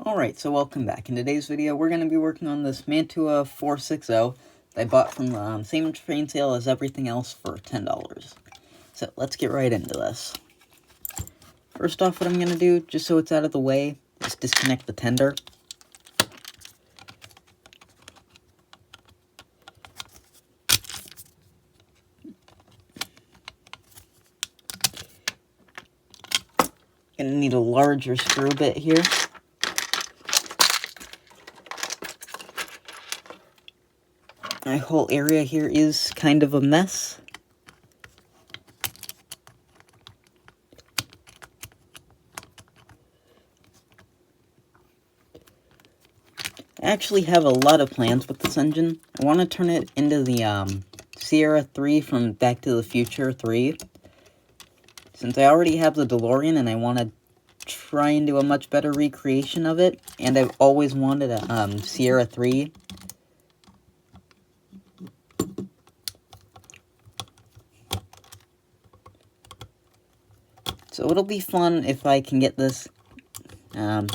Alright, so welcome back. In today's video, we're going to be working on this Mantua 460 that I bought from the same train sale as everything else for $10. So let's get right into this. First off, what I'm going to do, just so it's out of the way, is disconnect the tender. Gonna need a larger screw bit here. My whole area here is kind of a mess. I actually have a lot of plans with this engine. I want to turn it into the Sierra 3 from Back to the Future 3. Since I already have the DeLorean and I want to try and do a much better recreation of it, and I've always wanted a Sierra 3. So it'll be fun if I can get this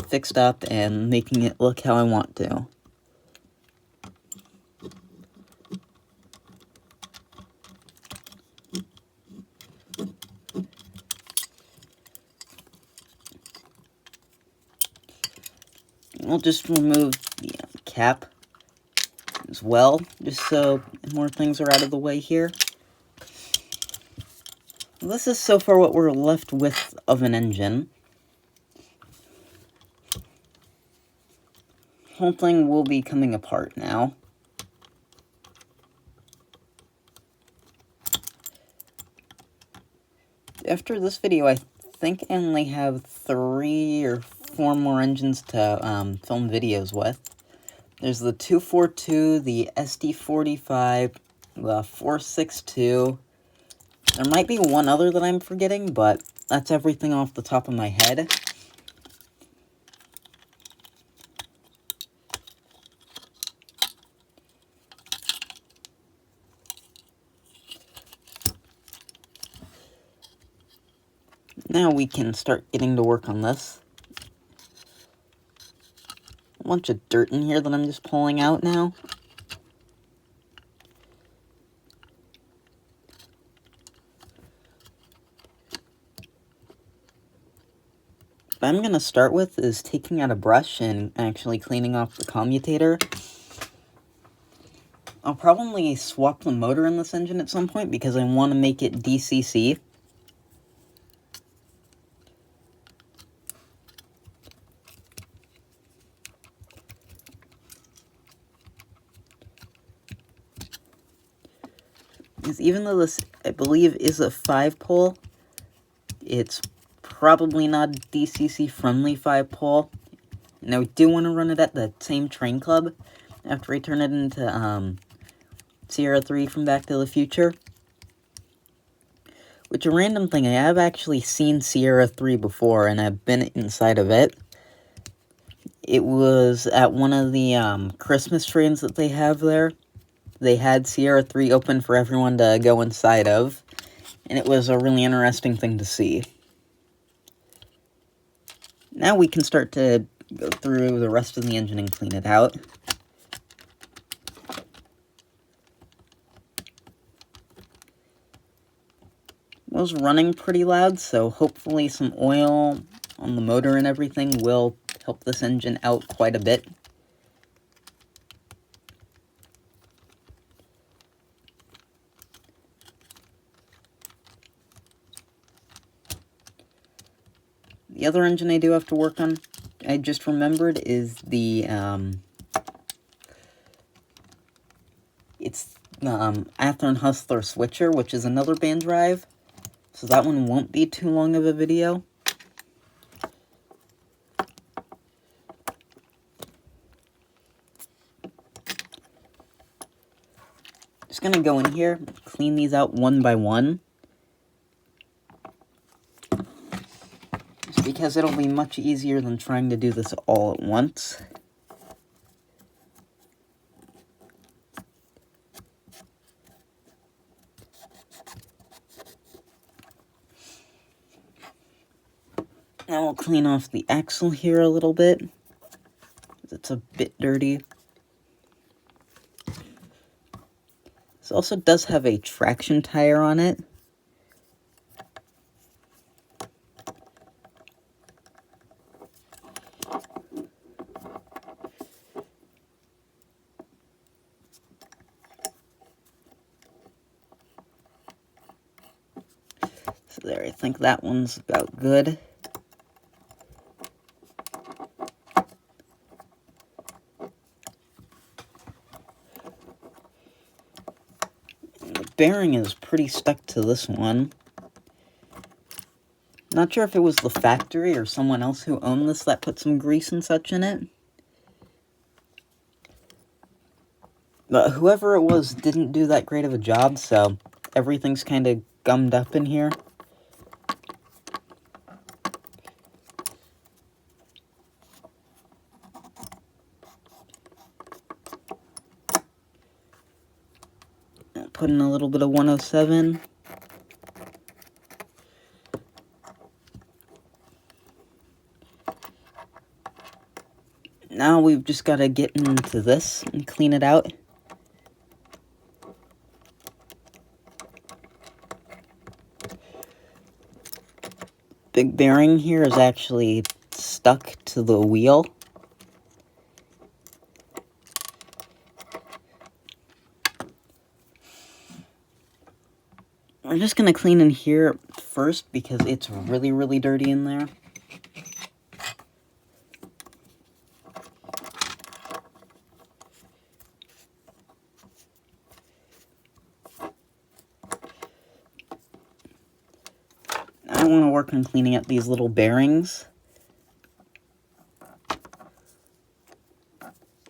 fixed up and making it look how I want to. We'll just remove the cap as well, just so more things are out of the way here. This is so far what we're left with of an engine. Whole thing will be coming apart now. After this video, I think I only have 3 or 4 more engines to film videos with. There's the 242, the SD45, the 462. There might be one other that I'm forgetting, but that's everything off the top of my head. Now we can start getting to work on this. A bunch of dirt in here that I'm just pulling out now. What I'm going to start with is taking out a brush and actually cleaning off the commutator. I'll probably swap the motor in this engine at some point because I want to make it DCC. Because even though this, I believe, is a 5-pole, it's probably not a DCC-friendly 5-pole. And I do want to run it at the same train club after I turn it into Sierra 3 from Back to the Future. Which, a random thing, I have actually seen Sierra 3 before, and I've been inside of it. It was at one of the Christmas trains that they have there. They had Sierra 3 open for everyone to go inside of, and it was a really interesting thing to see. Now we can start to go through the rest of the engine and clean it out. It was running pretty loud, so hopefully some oil on the motor and everything will help this engine out quite a bit. The other engine I do have to work on, I just remembered, is the, it's the Athearn Hustler Switcher, which is another band drive, so that one won't be too long of a video. Just gonna go in here, clean these out one by one. Because it'll be much easier than trying to do this all at once. Now we'll clean off the axle here a little bit. It's a bit dirty. This also does have a traction tire on it. So there, I think that one's about good. The bearing is pretty stuck to this one. Not sure if it was the factory or someone else who owned this that put some grease and such in it. But whoever it was didn't do that great of a job, so everything's kind of gummed up in here. Put in a little bit of 107. Now we've just got to get into this and clean it out. Big bearing here is actually stuck to the wheel. We're just going to clean in here first because it's really, really dirty in there. I want to work on cleaning up these little bearings.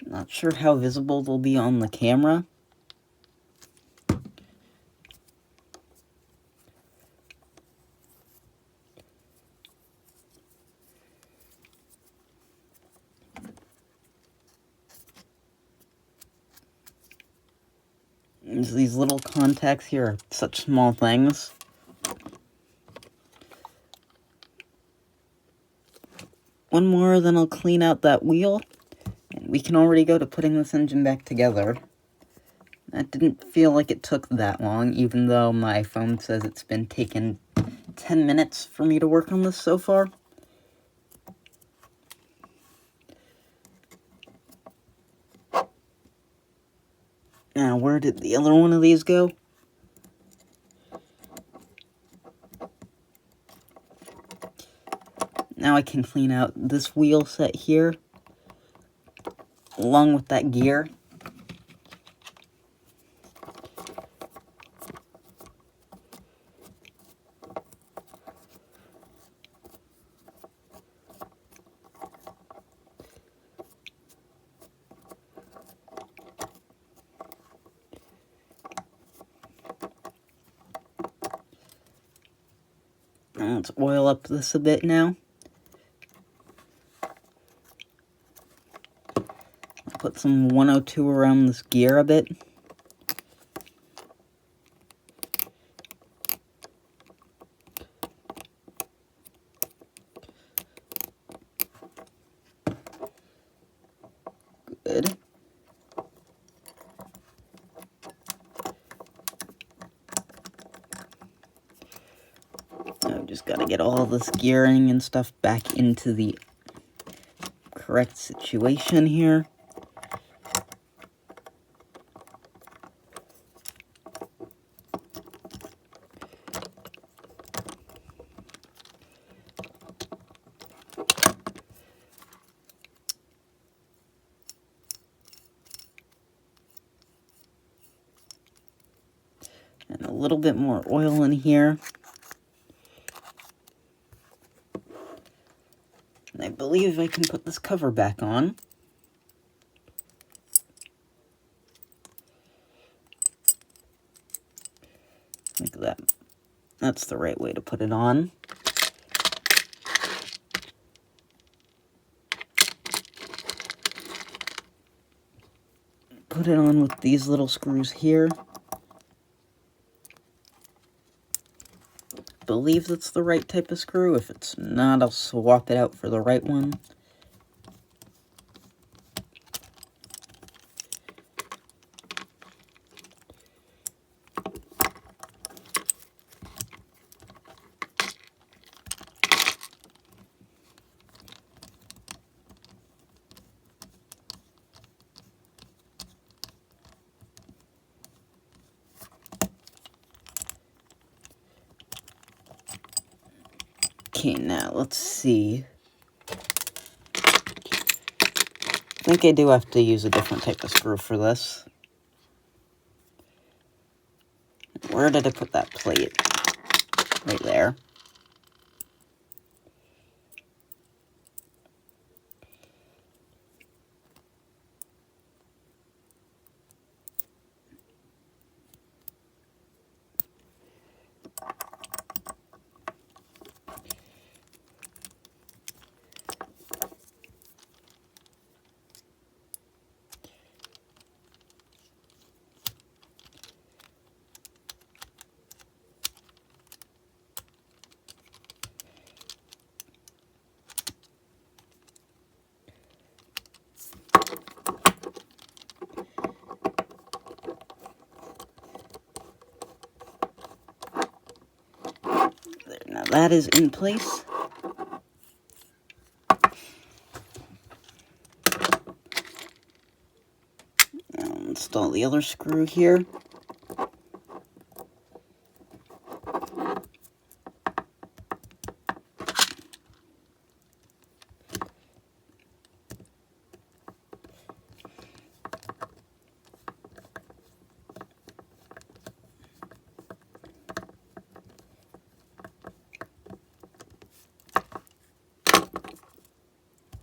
Not sure how visible they'll be on the camera. These little contacts here are such small things. One more, then I'll clean out that wheel, and we can already go to putting this engine back together. That didn't feel like it took that long, even though my phone says it's been taking 10 minutes for me to work on this so far. Now, where did the other one of these go? Now I can clean out this wheel set here, along with that gear. Now let's oil up this a bit now. Put some 102 around this gear a bit. Good. I've just got to get all this gearing and stuff back into the correct situation here. And a little bit more oil in here. And I believe I can put this cover back on. Like that. That's the right way to put it on. Put it on with these little screws here. Believe that's the right type of screw. If it's not, I'll swap it out for the right one. Okay, now let's see. I think I do have to use a different type of screw for this. Where did I put that plate? Right there. There, now that is in place. Now install the other screw here.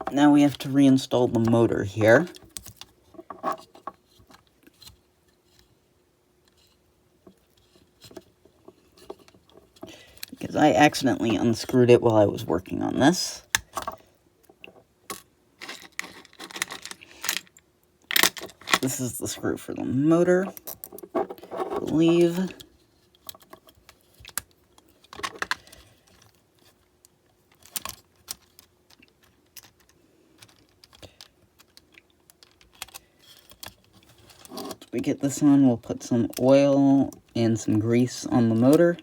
Now we have to reinstall the motor here. Because I accidentally unscrewed it while I was working on this. This is the screw for the motor, I believe. Once we get this on, we'll put some oil and some grease on the motor.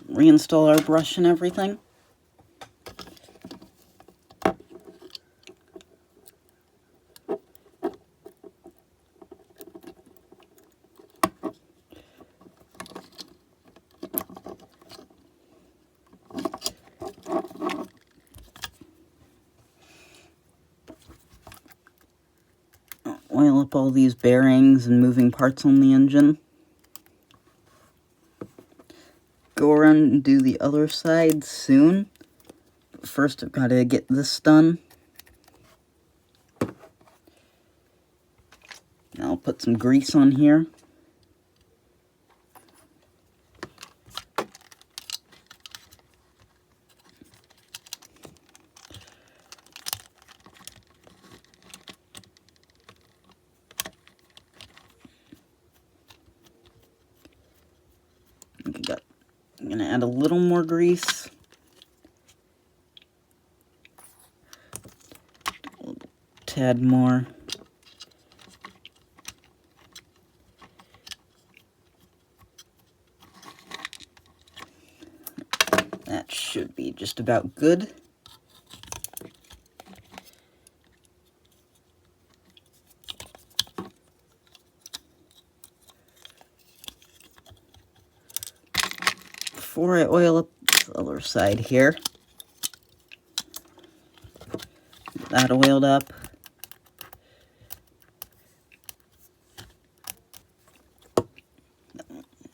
Reinstall our brush and everything. Oil up all these bearings and moving parts on the engine. Go around and do the other side soon. But first I've got to get this done. Now I'll put some grease on here. I'm going to add a little more grease. A tad more. That should be just about good. Before I oil up the other side here, get that oiled up.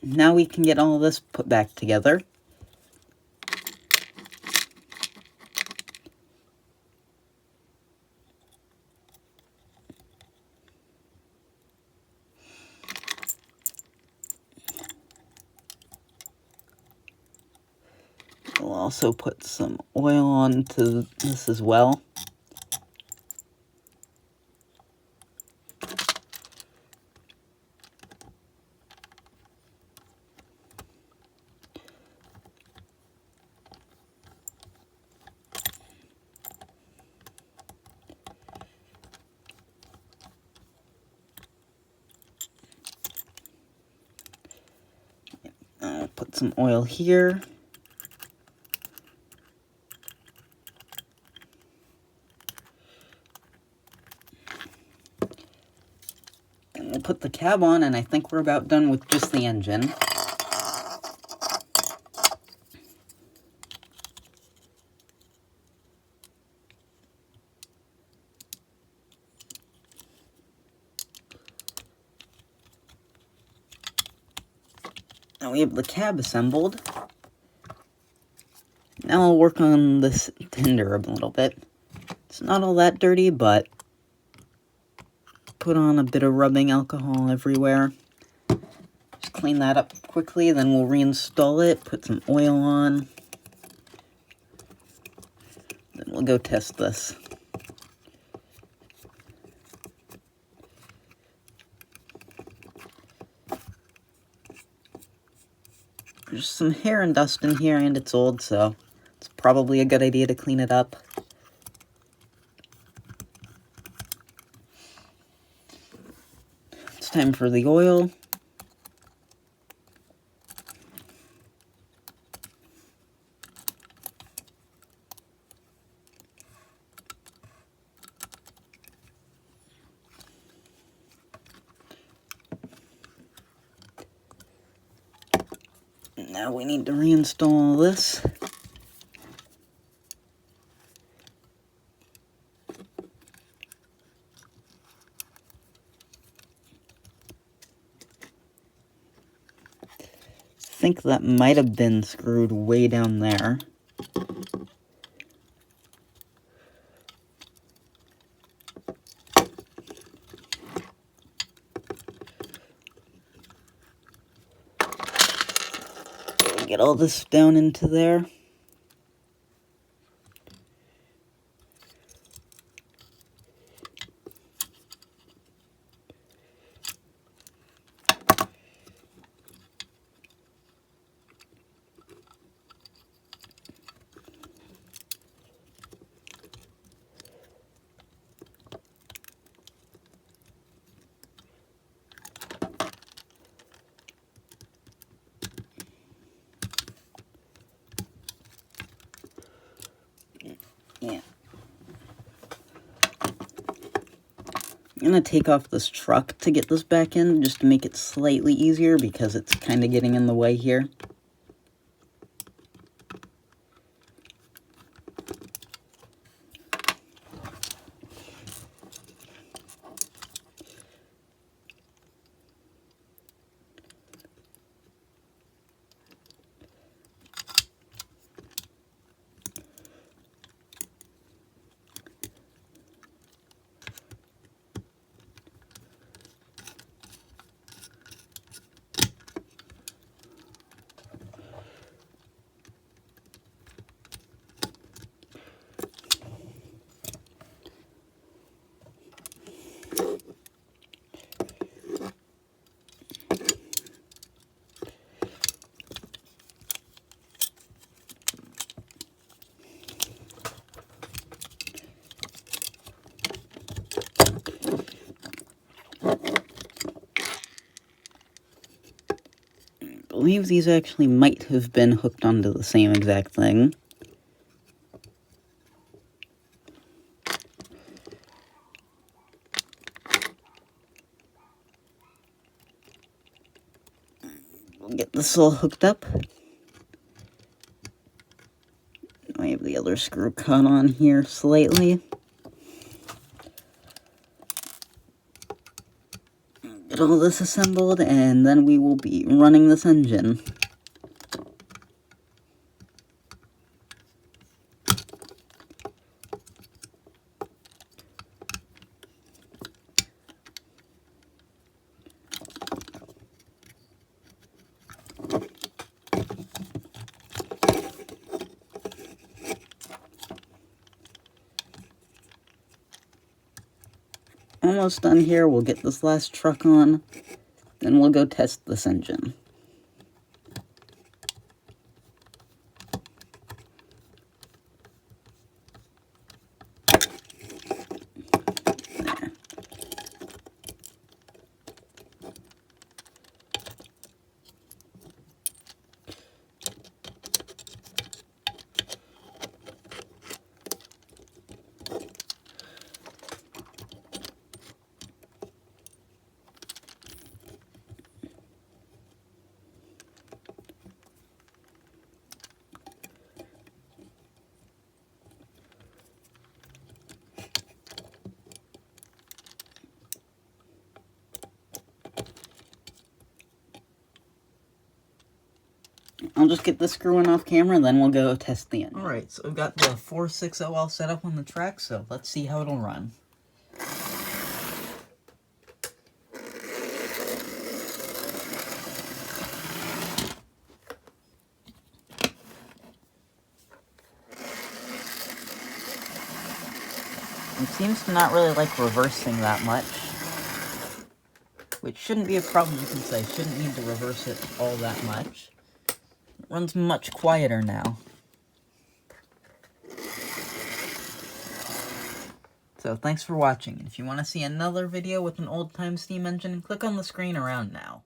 Now we can get all this put back together. We'll also put some oil onto this as well. I'll put some oil here. we'll put the cab on, and I think we're about done with just the engine. Now we have the cab assembled. Now I'll work on this tender a little bit. It's not all that dirty, but put on a bit of rubbing alcohol everywhere. Just clean that up quickly, then we'll reinstall it, put some oil on. Then we'll go test this. There's some hair and dust in here, and it's old, so it's probably a good idea to clean it up. It's time for the oil. Now we need to reinstall this. I think that might have been screwed way down there. Get all this down into there. Yeah. I'm going to take off this truck to get this back in, just to make it slightly easier, because it's kind of getting in the way here. I believe these actually might have been hooked onto the same exact thing. We'll get this all hooked up. I have the other screw caught on here slightly. Get all this assembled, and then we will be running this engine. Almost done here. We'll get this last truck on, then we'll go test this engine. There. I'll just get this screw in off camera, and then we'll go test the engine. Alright, so we've got the 460 all set up on the track, so let's see how it'll run. It seems to not really like reversing that much, which shouldn't be a problem since I shouldn't need to reverse it all that much. It runs much quieter now. So thanks for watching. If you want to see another video with an old-time steam engine, click on the screen around now.